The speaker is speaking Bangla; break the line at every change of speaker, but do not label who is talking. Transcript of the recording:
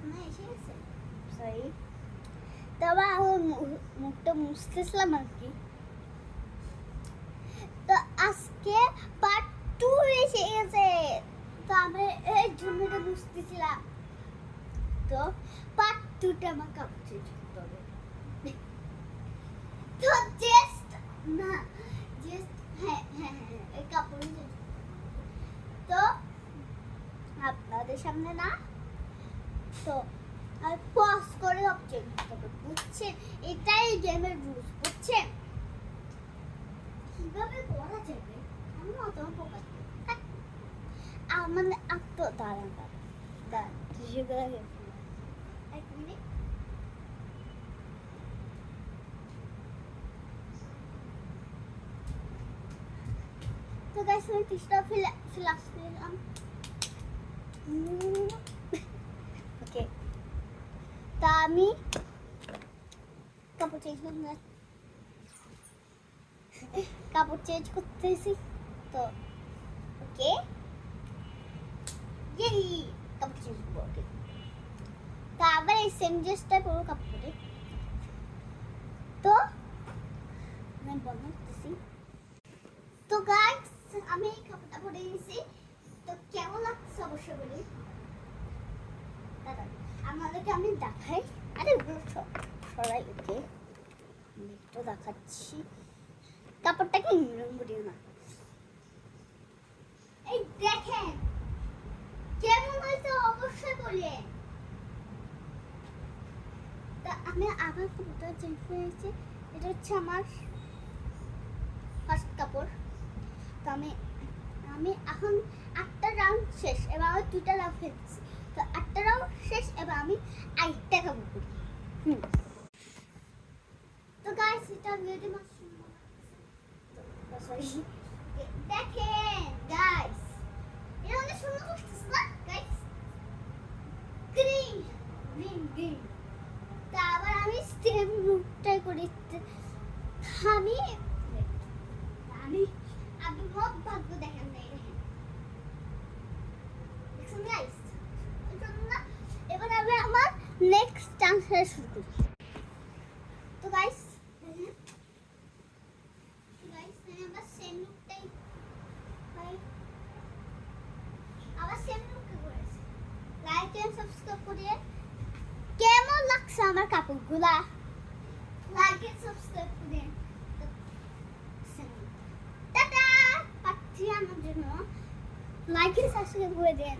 আপনার এসে গেছে সরি তবে আমি মুখটা মুছতেছিলাম আর কি। তো আজকে পার্ট 2 এসে গেছে। তো আমি এই জন্যটা মুছতেছিলাম। তো পার্ট 2টা আমার কাপড় চেঞ্জ করতে হবে। তো জাস্ট না জাস্ট হ্যাঁ এই কাপড় চেঞ্জ তো আপনাদের সামনে না তো আর পজ করে সব চেঞ্জ করতে হবে বুঝছেন? এটাই গেমের রুলস বুঝছেন? কিভাবে করা যাবে আমি অত ফোকাস আমার আত্ম দাঁড়ান এক মিনিট। তো গাইস আমি টিস্টা ফিলাক্স নিলাম। ওকে তা আমি কাপড় চেঞ্জ করতেছি। তো ওকে এই কাপড় চেঞ্জ করবো। ওকে তা আবার এই সেম ড্রেসটা পুরো কাপড়ে তো আমি বানাতেছি। তো গাইস আমি এই কাপড়টা পরে নিয়েছি। তো কেমন লাগছে অবশ্যই বলি। দাদা আমাদেরকে আমি দেখাই আরে সরাই ওকে একটু দেখাচ্ছি কাপড়টাকে নরম করিও না। এই দেখেন কেমন হয়েছে অবশ্যই বলেন। তা আমি আবার কাপড়টা চেঞ্জ করেছি। এটা হচ্ছে আমার ফার্স্ট কাপড়। তো আমি এখন 8টা রাউন্ড শেষ এবার আমি 2টা রাউন্ড ফেলছি। তো 8টা রাউন্ড শেষ এবার আমি 8টা কাপড় করি। তো গাইস এটা ভিডিও সরি দেখেন গাইস এটা অনেক সুন্দর করতেছে না গাইস গ্রিন গ্রিন। তা আবার আমি সেম লুকটাই করি। আমি আমি আপনি বহুত ভাগ্য দেখেন নাই দেখেন গাইস। এবার আমি আমার নেক্সট ডান্স শুরু করি। তো গাইস আবার সেম লুকটাই আবার সেম লুকটা করেছি। লাইক এন্ড সাবস্ক্রাইব করে কেমন লাগছে আমার কাপড়গুলা লাইক এন্ড সাবস্ক্রাইব করে টাটা পাচ্ছি আমার জন্য লাইক এন্ড সাবস্ক্রাইব করে দেন।